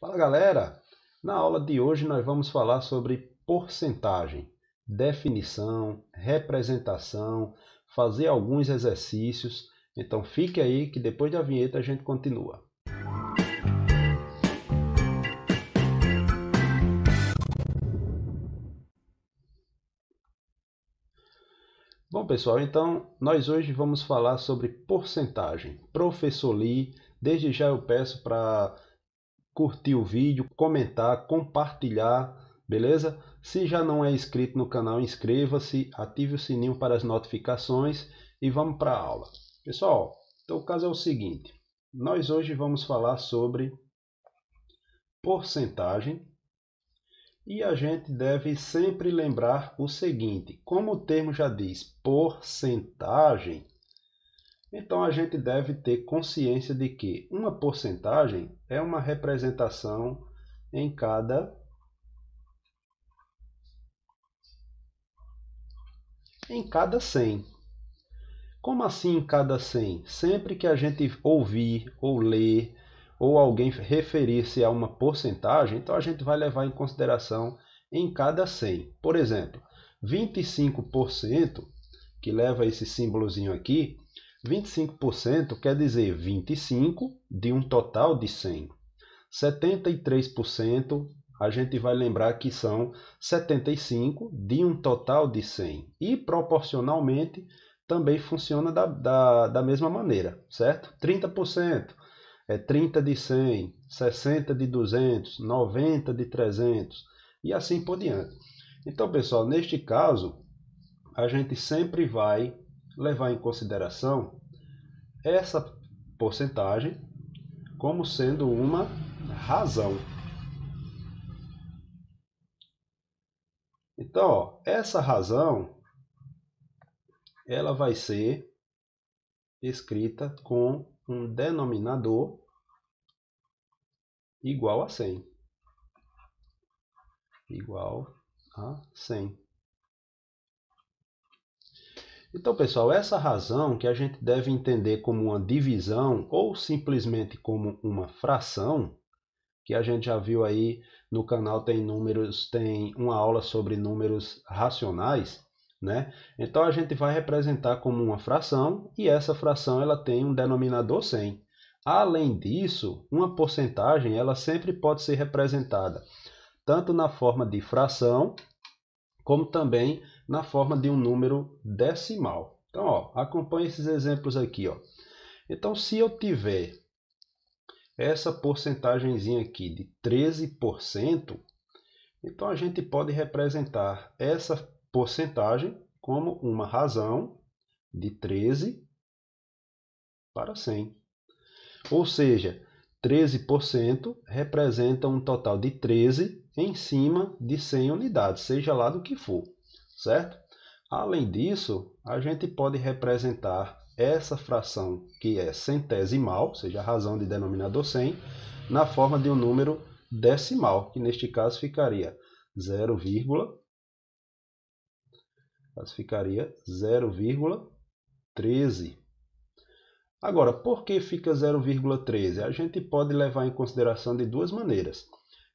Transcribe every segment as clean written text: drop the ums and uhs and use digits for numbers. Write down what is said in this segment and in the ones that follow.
Fala galera! Na aula de hoje nós vamos falar sobre porcentagem, definição, representação, fazer alguns exercícios. Então fique aí que depois da vinheta a gente continua. Bom pessoal, então nós hoje vamos falar sobre porcentagem. Professor Lee, desde já eu peço para curtir o vídeo, comentar, compartilhar, beleza? Se já não é inscrito no canal, inscreva-se, ative o sininho para as notificações e vamos para a aula. Pessoal, então o caso é o seguinte, nós hoje vamos falar sobre porcentagem e a gente deve sempre lembrar o seguinte, como o termo já diz, porcentagem, então a gente deve ter consciência de que uma porcentagem é uma representação em cada 100. Como assim em cada 100? Sempre que a gente ouvir ou ler ou alguém referir-se a uma porcentagem, então a gente vai levar em consideração em cada 100. Por exemplo, 25%, que leva esse símbolozinho aqui, 25% quer dizer 25 de um total de 100. 73% a gente vai lembrar que são 75 de um total de 100. E proporcionalmente também funciona da mesma maneira, certo? 30% é 30 de 100, 60 de 200, 90 de 300 e assim por diante. Então, pessoal, neste caso, a gente sempre vai levar em consideração essa porcentagem como sendo uma razão. Então, ó, essa razão ela vai ser escrita com um denominador igual a 100. Igual a 100. Então, pessoal, essa razão que a gente deve entender como uma divisão ou simplesmente como uma fração, que a gente já viu aí no canal tem uma aula sobre números racionais, né? Então a gente vai representar como uma fração e essa fração ela tem um denominador 100. Além disso, uma porcentagem ela sempre pode ser representada tanto na forma de fração como também na forma de um número decimal. Então, ó, acompanhe esses exemplos aqui, ó. Então, se eu tiver essa porcentagemzinha aqui de 13%, então a gente pode representar essa porcentagem como uma razão de 13 para 100. Ou seja, 13% representa um total de 13 em cima de 100 unidades, seja lá do que for, certo? Além disso, a gente pode representar essa fração que é centesimal, ou seja, a razão de denominador 100, na forma de um número decimal, que neste caso ficaria 0,13. Agora, por que fica 0,13? A gente pode levar em consideração de duas maneiras.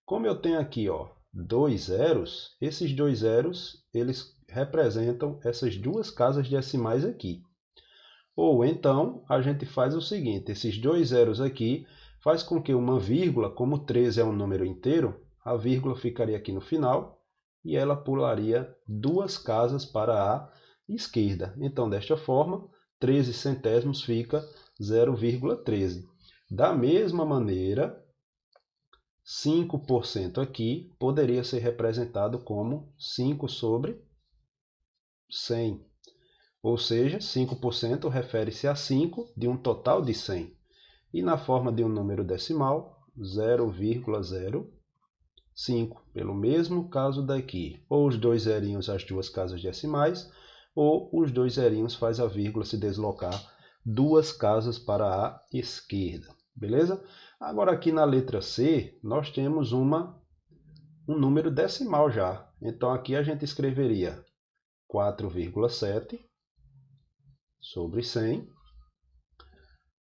Como eu tenho aqui, ó, dois zeros, esses dois zeros, eles representam essas duas casas decimais aqui. Ou então, a gente faz o seguinte, esses dois zeros aqui faz com que uma vírgula, como 13 é um número inteiro, a vírgula ficaria aqui no final e ela pularia duas casas para a esquerda. Então, desta forma, 13 centésimos fica 0,13. Da mesma maneira, 5% aqui poderia ser representado como 5 sobre 100. Ou seja, 5% refere-se a 5 de um total de 100. E na forma de um número decimal, 0,05. Pelo mesmo caso daqui, ou os dois zerinhos as duas casas decimais, ou os dois zerinhos faz a vírgula se deslocar duas casas para a esquerda. Beleza? Agora aqui na letra C, nós temos um número decimal já. Então aqui a gente escreveria 4,7 sobre 100.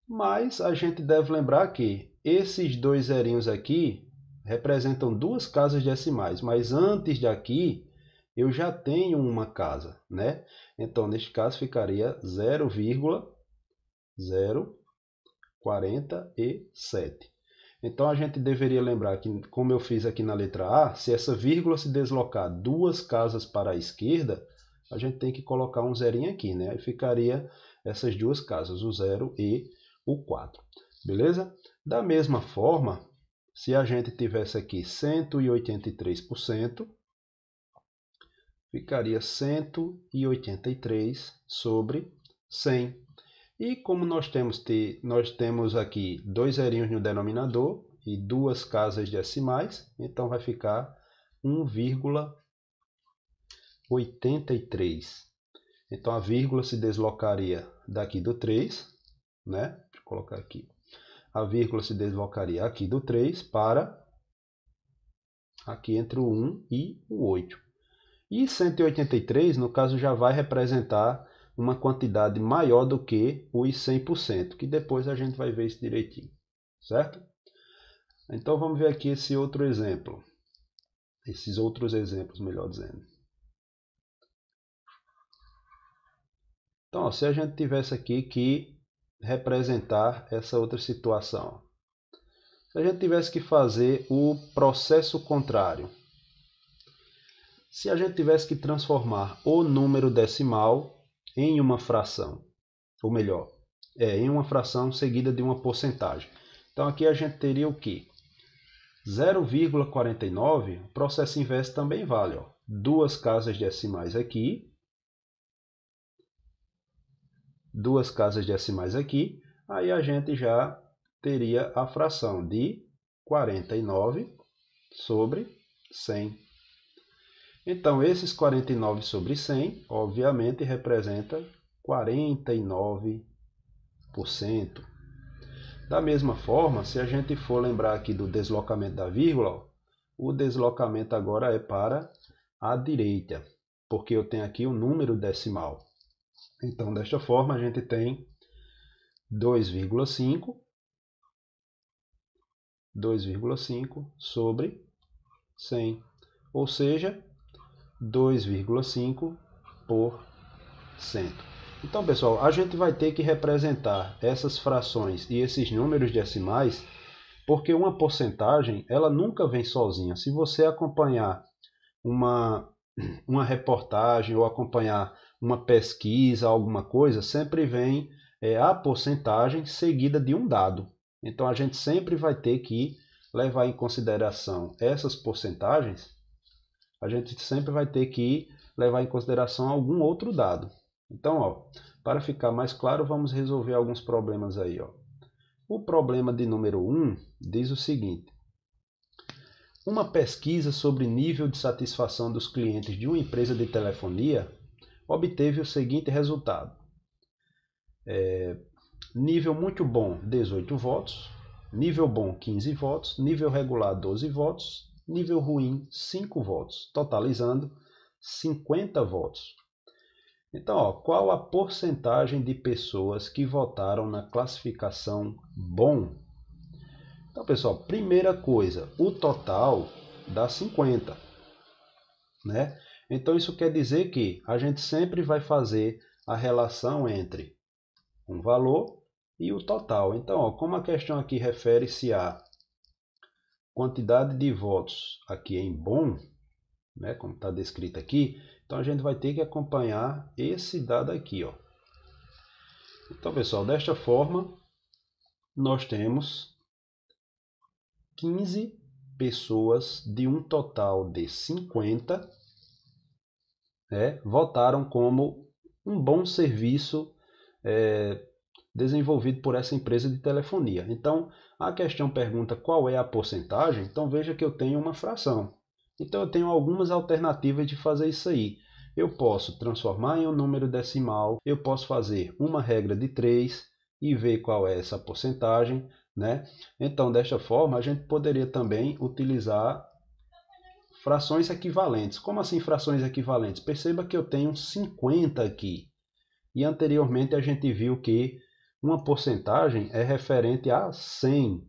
Mas a gente deve lembrar que esses dois zerinhos aqui representam duas casas decimais, mas antes de aqui eu já tenho uma casa, né? Então, neste caso, ficaria 0,047. Então, a gente deveria lembrar que, como eu fiz aqui na letra A, se essa vírgula se deslocar duas casas para a esquerda, a gente tem que colocar um zerinho aqui, né? Aí ficaria essas duas casas, o 0 e o 4. Beleza? Da mesma forma, se a gente tivesse aqui 183%, ficaria 183 sobre 100. E como nós temos aqui dois zerinhos no denominador e duas casas decimais, então vai ficar 1,83. Então a vírgula se deslocaria daqui do 3, né? Deixa eu colocar aqui. A vírgula se deslocaria aqui do 3 para aqui entre o 1 e o 8. E 183, no caso, já vai representar uma quantidade maior do que os 100%, que depois a gente vai ver isso direitinho, certo? Então vamos ver aqui esse outro exemplo. Esses outros exemplos, melhor dizendo. Então, ó, se a gente tivesse aqui que representar essa outra situação. Se a gente tivesse que fazer o processo contrário. Se a gente tivesse que transformar o número decimal em uma fração, ou melhor, em uma fração seguida de uma porcentagem. Então aqui a gente teria o quê? 0,49, o processo inverso também vale. Ó. Duas casas decimais aqui, aí a gente já teria a fração de 49 sobre 100. Então, esses 49 sobre 100, obviamente, representa 49%. Da mesma forma, se a gente for lembrar aqui do deslocamento da vírgula, ó, o deslocamento agora é para a direita, porque eu tenho aqui o número decimal. Então, desta forma, a gente tem 2,5 sobre 100, ou seja, 2,5%. Então, pessoal, a gente vai ter que representar essas frações e esses números decimais, porque uma porcentagem, ela nunca vem sozinha. Se você acompanhar uma reportagem ou acompanhar uma pesquisa, alguma coisa, sempre vem a porcentagem seguida de um dado. Então, a gente sempre vai ter que levar em consideração essas porcentagens. A gente sempre vai ter que levar em consideração algum outro dado. Então, ó, para ficar mais claro, vamos resolver alguns problemas aí. Ó. O problema de número 1 diz o seguinte. Uma pesquisa sobre nível de satisfação dos clientes de uma empresa de telefonia obteve o seguinte resultado. Nível muito bom, 18 votos. Nível bom, 15 votos. Nível regular, 12 votos. Nível ruim, 5 votos, totalizando 50 votos. Então, ó, qual a porcentagem de pessoas que votaram na classificação bom? Então, pessoal, primeira coisa, o total dá 50, né? Então, isso quer dizer que a gente sempre vai fazer a relação entre um valor e o total. Então, ó, como a questão aqui refere-se a quantidade de votos aqui em bom, né, como está descrito aqui, então a gente vai ter que acompanhar esse dado aqui. Ó. Então, pessoal, desta forma, nós temos 15 pessoas de um total de 50 votaram como um bom serviço desenvolvido por essa empresa de telefonia. Então, a questão pergunta qual é a porcentagem, então veja que eu tenho uma fração. Então, eu tenho algumas alternativas de fazer isso aí. Eu posso transformar em um número decimal, eu posso fazer uma regra de 3 e ver qual é essa porcentagem, né? Então, desta forma, a gente poderia também utilizar frações equivalentes. Como assim frações equivalentes? Perceba que eu tenho 50 aqui. E anteriormente a gente viu que uma porcentagem é referente a 100,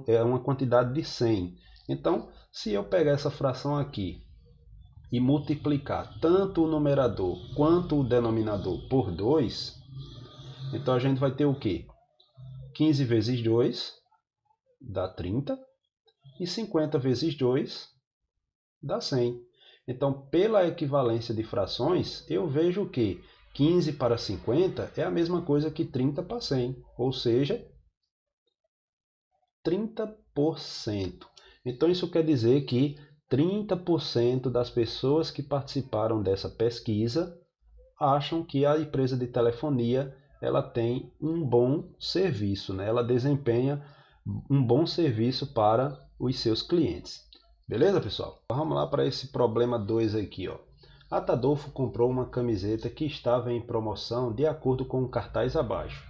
é uma quantidade de 100. Então, se eu pegar essa fração aqui e multiplicar tanto o numerador quanto o denominador por 2, então a gente vai ter o quê? 15 vezes 2 dá 30 e 50 vezes 2 dá 100. Então, pela equivalência de frações, eu vejo que 15 para 50 é a mesma coisa que 30 para 100, ou seja, 30%. Então, isso quer dizer que 30% das pessoas que participaram dessa pesquisa acham que a empresa de telefonia ela tem um bom serviço, né? Ela desempenha um bom serviço para os seus clientes. Beleza, pessoal? Vamos lá para esse problema 2 aqui, ó. Atadolfo comprou uma camiseta que estava em promoção de acordo com o cartaz abaixo.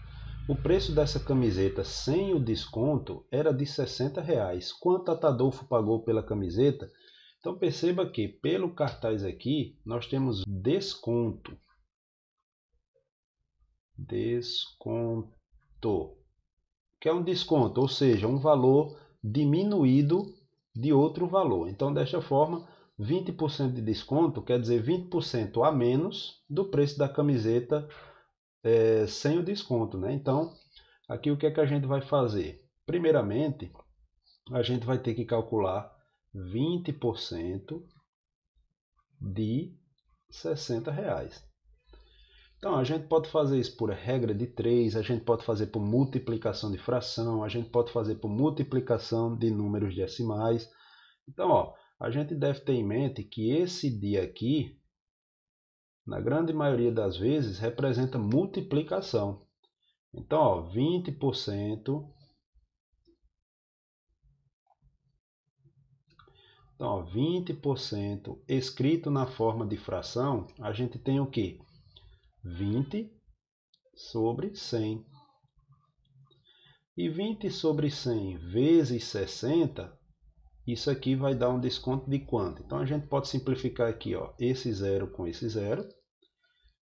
O preço dessa camiseta sem o desconto era de R$ 60. Quanto Atadolfo pagou pela camiseta? Então perceba que pelo cartaz aqui nós temos desconto. Desconto, que é um desconto, ou seja, um valor diminuído de outro valor. Então, desta forma, 20% de desconto quer dizer 20% a menos do preço da camiseta sem o desconto, né? Então, aqui o que é que a gente vai fazer? Primeiramente, a gente vai ter que calcular 20% de R$ 60. Então, a gente pode fazer isso por regra de 3, a gente pode fazer por multiplicação de fração, a gente pode fazer por multiplicação de números decimais. Então, ó, a gente deve ter em mente que esse dia aqui, na grande maioria das vezes, representa multiplicação. Então, ó, 20%. Então, ó, 20% escrito na forma de fração, a gente tem o quê? 20 sobre 100. E 20 sobre 100 vezes 60, isso aqui vai dar um desconto de quanto? Então, a gente pode simplificar aqui, ó, esse zero com esse zero.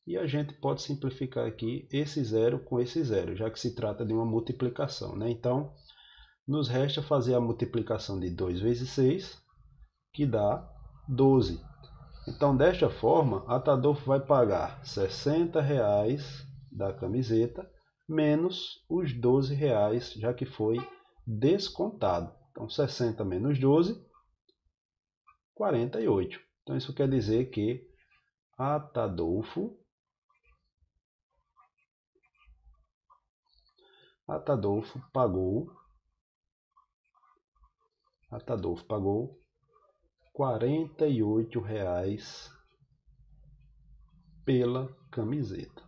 E a gente pode simplificar aqui esse zero com esse zero, já que se trata de uma multiplicação, né? Então, nos resta fazer a multiplicação de 2 vezes 6, que dá 12. Então, desta forma, Atadolfo vai pagar R$ 60 da camiseta, menos os R$ 12, já que foi descontado. Então, 60 menos 12, 48. Então, isso quer dizer que Atadolfo pagou R$ 48 pela camiseta.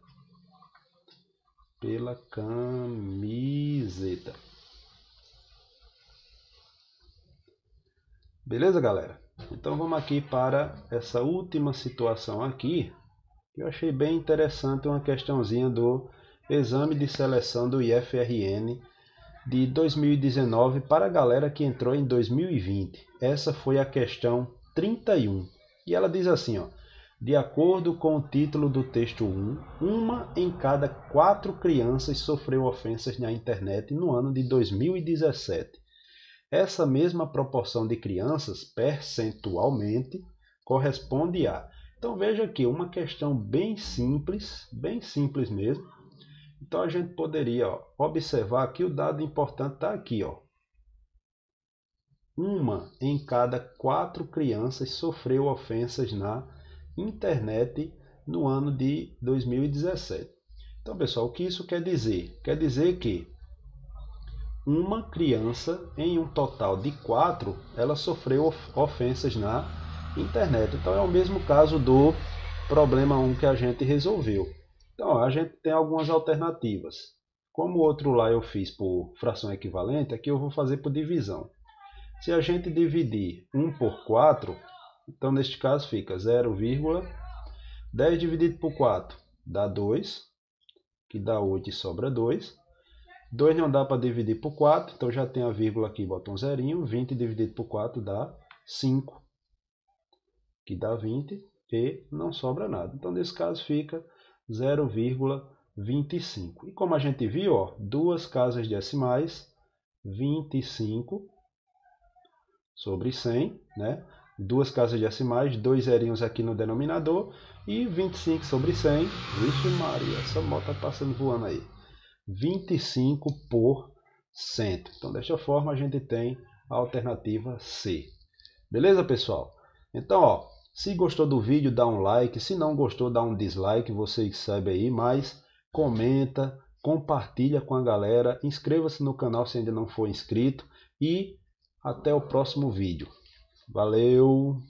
Beleza, galera? Então vamos aqui para essa última situação aqui, que eu achei bem interessante, uma questãozinha do exame de seleção do IFRN de 2019 para a galera que entrou em 2020. Essa foi a questão 31. E ela diz assim, ó: de acordo com o título do texto 1, uma em cada 4 crianças sofreu ofensas na internet no ano de 2017. Essa mesma proporção de crianças, percentualmente, corresponde a... Então veja aqui, uma questão bem simples mesmo. Então a gente poderia, ó, observar que o dado importante está aqui, ó. Uma em cada 4 crianças sofreu ofensas na internet no ano de 2017. Então, pessoal, o que isso quer dizer? Quer dizer que uma criança em um total de 4, ela sofreu ofensas na internet. Então, é o mesmo caso do problema 1 que a gente resolveu. Então, a gente tem algumas alternativas. Como o outro lá eu fiz por fração equivalente, aqui eu vou fazer por divisão. Se a gente dividir 1 por 4, então neste caso fica 0,10 dividido por 4 dá 2, que dá 8 e sobra 2. 2 não dá para dividir por 4, então já tem a vírgula aqui, bota um zerinho. 20 dividido por 4 dá 5, que dá 20 e não sobra nada. Então nesse caso fica 0,25. E como a gente viu, ó, duas casas decimais, 25 sobre 100, né? Duas casas decimais, dois zerinhos aqui no denominador e 25 sobre 100. Vixe Maria, essa moto tá passando voando aí. 25%. Então, desta forma, a gente tem a alternativa C. Beleza, pessoal? Então, ó, se gostou do vídeo, dá um like. Se não gostou, dá um dislike. Vocês sabem aí, mas comenta, compartilha com a galera. Inscreva-se no canal se ainda não for inscrito. E até o próximo vídeo. Valeu!